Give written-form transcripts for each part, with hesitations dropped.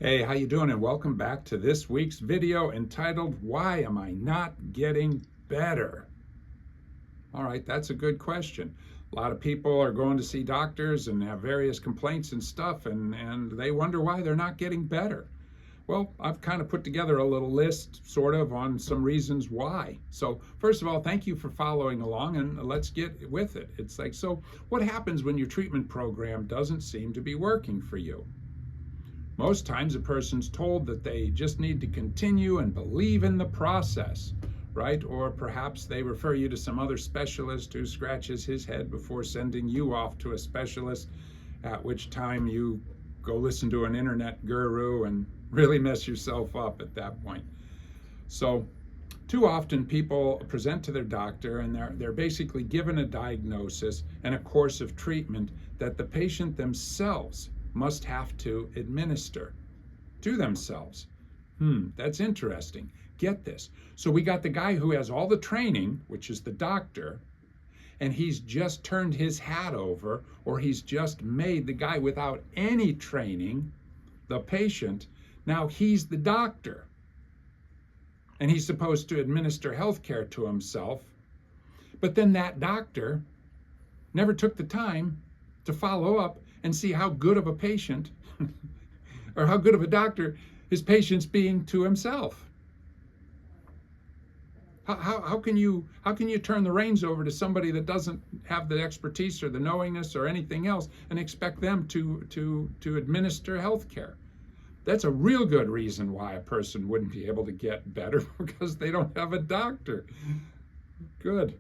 Hey, how you doing? And welcome back to this week's video entitled, Why Am I Not Getting Better? All right, that's a good question. A lot of people are going to see doctors and have various complaints and stuff, and they wonder why they're not getting better. Well, I've kind of put together a little list, sort of, on some reasons why. So, first of all, thank you for following along, and let's get with it. It's like, so what happens when your treatment program doesn't seem to be working for you? Most times a person's told that they just need to continue and believe in the process, right? Or perhaps they refer you to some other specialist who scratches his head before sending you off to a specialist, at which time you go listen to an internet guru and really mess yourself up at that point. So too often people present to their doctor and they're basically given a diagnosis and a course of treatment that the patient themselves must have to administer to themselves. That's interesting. Get this. So we got the guy who has all the training, which is the doctor, and he's just turned his hat over, or he's just made the guy without any training, the patient. Now he's the doctor, and he's supposed to administer health care to himself. But then that doctor never took the time to follow up and see how good of a patient or how good of a doctor his patient's being to himself. How can you turn the reins over to somebody that doesn't have the expertise or the knowingness or anything else and expect them to administer health care? That's a real good reason why a person wouldn't be able to get better, because they don't have a doctor. Good.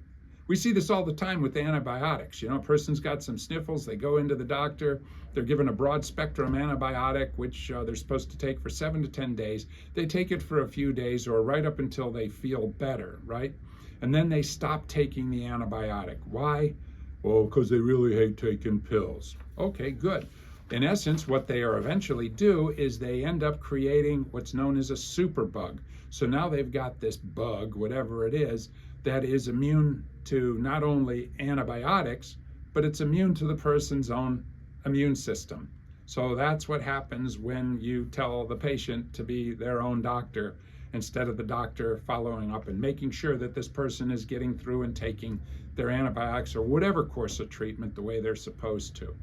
We see this all the time with antibiotics. A person's got some sniffles, they go into the doctor, they're given a broad spectrum antibiotic, which they're supposed to take for 7 to 10 days. They take it for a few days or right up until they feel better, right? And then they stop taking the antibiotic. Why? Well, because they really hate taking pills. Okay, good. In essence, what they are eventually do is they end up creating what's known as a superbug. So now they've got this bug, whatever it is, that is immune to not only antibiotics, but it's immune to the person's own immune system. So that's what happens when you tell the patient to be their own doctor instead of the doctor following up and making sure that this person is getting through and taking their antibiotics or whatever course of treatment the way they're supposed to.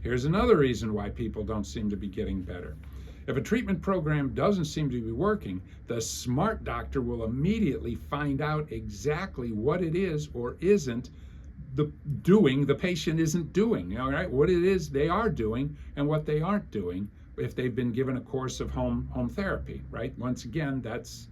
Here's another reason why people don't seem to be getting better. If a treatment program doesn't seem to be working, the smart doctor will immediately find out exactly what it is or isn't the patient isn't doing, all right? What it is they are doing and what they aren't doing if they've been given a course of home therapy, right? Once again, that's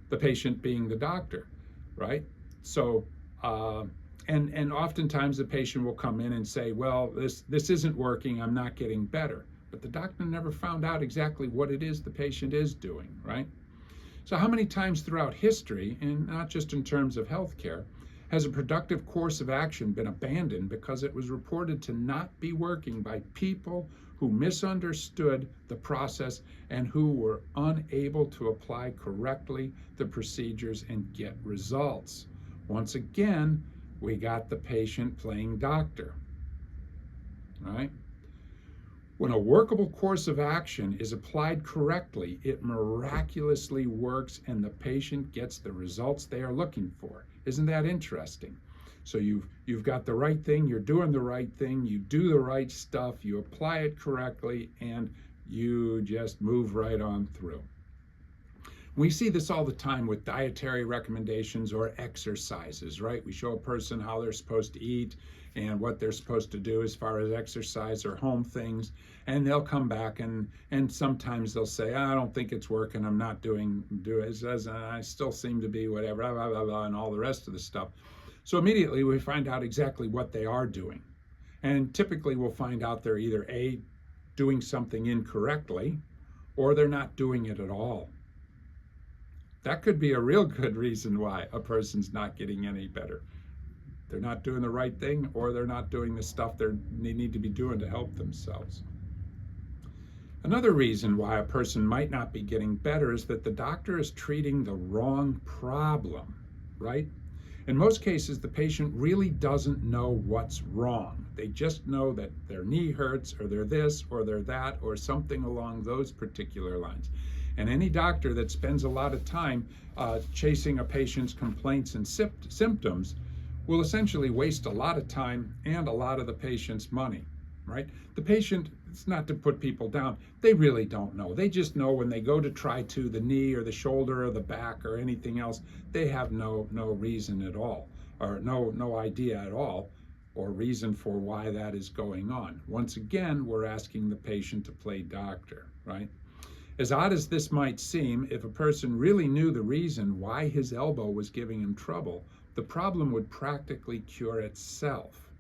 the patient being the doctor, right? So, and oftentimes the patient will come in and say, well, this isn't working, I'm not getting better. But the doctor never found out exactly what it is the patient is doing, right? So how many times throughout history, and not just in terms of healthcare, has a productive course of action been abandoned because it was reported to not be working by people who misunderstood the process and who were unable to apply correctly the procedures and get results? Once again, we got the patient playing doctor, right? When a workable course of action is applied correctly, it miraculously works and the patient gets the results they are looking for. Isn't that interesting? So you've got the right thing, you're doing the right thing, you do the right stuff, you apply it correctly, and you just move right on through. We see this all the time with dietary recommendations or exercises, right? We show a person how they're supposed to eat and what they're supposed to do as far as exercise or home things, and they'll come back and sometimes they'll say, I don't think it's working, I'm not doing it, I still seem to be whatever, blah, blah, blah, blah, and all the rest of the stuff. So immediately we find out exactly what they are doing. And typically we'll find out they're either A, doing something incorrectly, or they're not doing it at all. That could be a real good reason why a person's not getting any better. They're not doing the right thing, or they're not doing the stuff they need to be doing to help themselves. Another reason why a person might not be getting better is that the doctor is treating the wrong problem, right? In most cases, the patient really doesn't know what's wrong. They just know that their knee hurts, or they're this, or they're that, or something along those particular lines. And any doctor that spends a lot of time chasing a patient's complaints and symptoms will essentially waste a lot of time and a lot of the patient's money, right? The patient, it's not to put people down, they really don't know. They just know when they go to try to the knee or the shoulder or the back or anything else, they have no reason at all, or no idea at all, or reason for why that is going on. Once again, we're asking the patient to play doctor, right? As odd as this might seem, if a person really knew the reason why his elbow was giving him trouble, the problem would practically cure itself.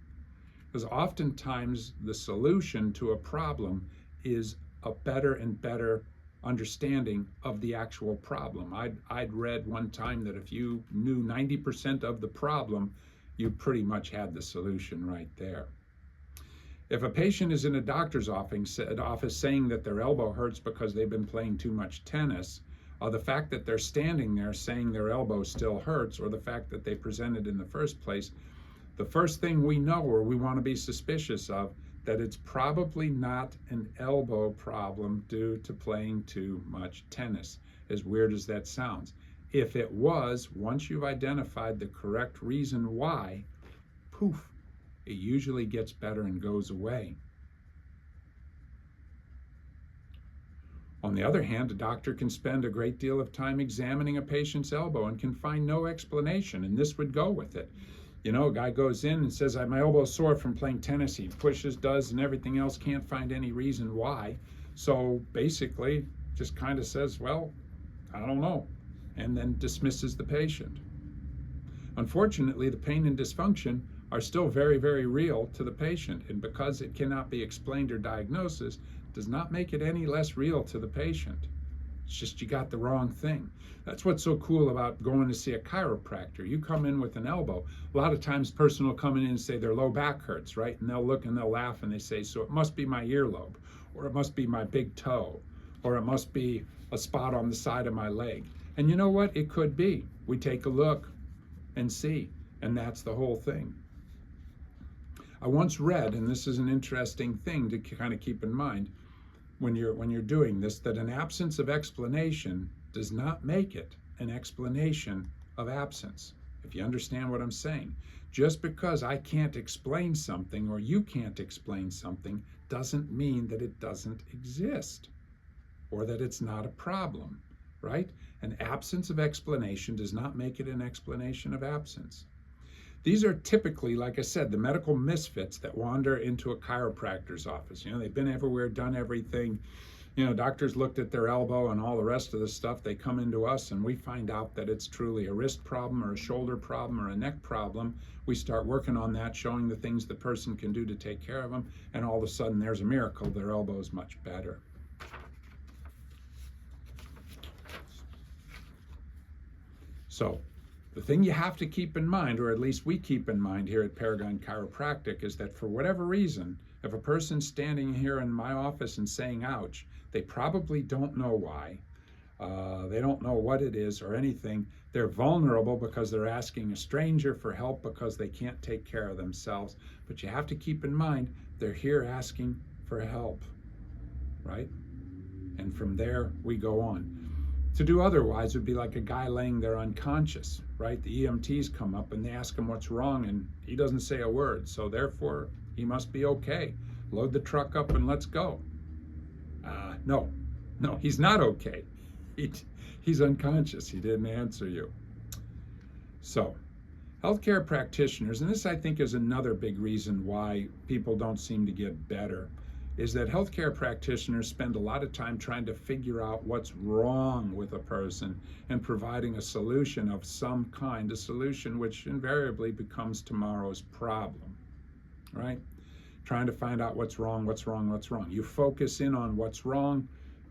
Because oftentimes the solution to a problem is a better and better understanding of the actual problem. I'd read one time that if you knew 90% of the problem, you pretty much had the solution right there. If a patient is in a doctor's office saying that their elbow hurts because they've been playing too much tennis, the fact that they're standing there saying their elbow still hurts, or the fact that they presented in the first place, the first thing we know, or we want to be suspicious of, that it's probably not an elbow problem due to playing too much tennis, as weird as that sounds. If it was, once you've identified the correct reason why, poof, it usually gets better and goes away. On the other hand, a doctor can spend a great deal of time examining a patient's elbow and can find no explanation, and this would go with it. You know, a guy goes in and says, my elbow's sore from playing tennis. He pushes, does, and everything else, can't find any reason why. So basically, just kind of says, well, I don't know, and then dismisses the patient. Unfortunately, the pain and dysfunction are still very, very real to the patient, and because it cannot be explained or diagnosed, does not make it any less real to the patient. It's just you got the wrong thing. That's what's so cool about going to see a chiropractor. You come in with an elbow. A lot of times, a person will come in and say their low back hurts, right? And they'll look and they'll laugh and they say, so it must be my earlobe, or it must be my big toe, or it must be a spot on the side of my leg. And you know what? It could be. We take a look and see, and that's the whole thing. I once read, and this is an interesting thing to kind of keep in mind when you're doing this, that an absence of explanation does not make it an explanation of absence. If you understand what I'm saying, just because I can't explain something or you can't explain something doesn't mean that it doesn't exist or that it's not a problem, right? An absence of explanation does not make it an explanation of absence. These are typically, like I said, the medical misfits that wander into a chiropractor's office. You know, they've been everywhere, done everything. You know, doctors looked at their elbow and all the rest of the stuff. They come into us and we find out that it's truly a wrist problem or a shoulder problem or a neck problem. We start working on that, showing the things the person can do to take care of them, and all of a sudden there's a miracle. Their elbow is much better. So, the thing you have to keep in mind, or at least we keep in mind here at Paragon Chiropractic, is that for whatever reason, if a person's standing here in my office and saying, ouch, they probably don't know why. They don't know what it is or anything. They're vulnerable because they're asking a stranger for help because they can't take care of themselves. But you have to keep in mind, they're here asking for help, right? And from there, we go on. To do otherwise would be like a guy laying there unconscious, right? The EMTs come up and they ask him what's wrong, and he doesn't say a word. So therefore, he must be okay. Load the truck up and let's go. No, he's not okay. He's unconscious. He didn't answer you. So, healthcare practitioners, and this I think is another big reason why people don't seem to get better, is that healthcare practitioners spend a lot of time trying to figure out what's wrong with a person and providing a solution of some kind, a solution which invariably becomes tomorrow's problem, right? Trying to find out what's wrong. You focus in on what's wrong.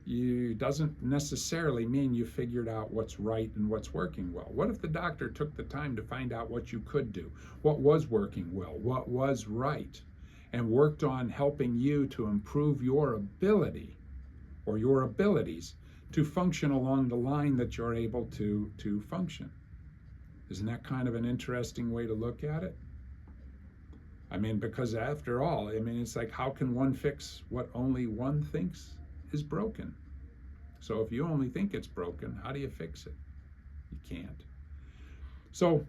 It doesn't necessarily mean you figured out what's right and what's working well. What if the doctor took the time to find out what you could do, what was working well, what was right, and worked on helping you to improve your ability or your abilities to function along the line that you're able to function? Isn't that kind of an interesting way to look at it? I mean, because after all, I mean, it's like, how can one fix what only one thinks is broken? So if you only think it's broken, how do you fix it? You can't. So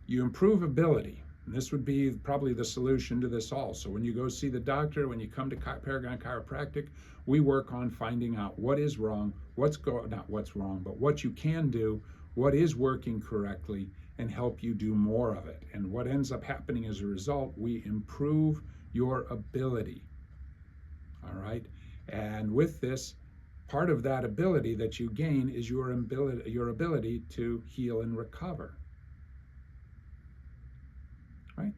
you improve ability. And this would be probably the solution to this all. So when you go see the doctor, when you come to Paragon Chiropractic, we work on finding out what is wrong, not what's wrong, but what you can do, what is working correctly, and help you do more of it. And what ends up happening as a result, we improve your ability. All right? And with this, part of that ability that you gain is your ability to heal and recover. Right?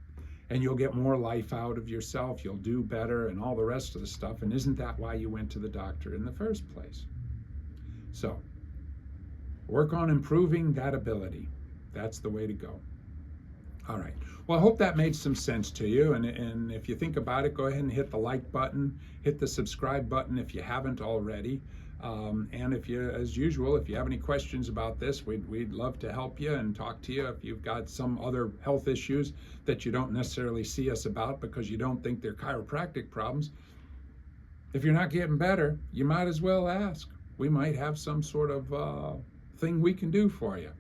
And you'll get more life out of yourself, you'll do better, and all the rest of the stuff. And isn't that why you went to the doctor in the first place? So, work on improving that ability. That's the way to go. All right. Well, I hope that made some sense to you. And if you think about it, go ahead and hit the like button, hit the subscribe button if you haven't already. And if you, as usual, if you have any questions about this, we'd love to help you and talk to you. If you've got some other health issues that you don't necessarily see us about because you don't think they're chiropractic problems, if you're not getting better, you might as well ask. We might have some sort of thing we can do for you.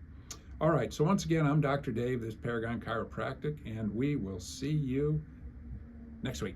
All right, so once again, I'm Dr. Dave, this is Paragon Chiropractic, and we will see you next week.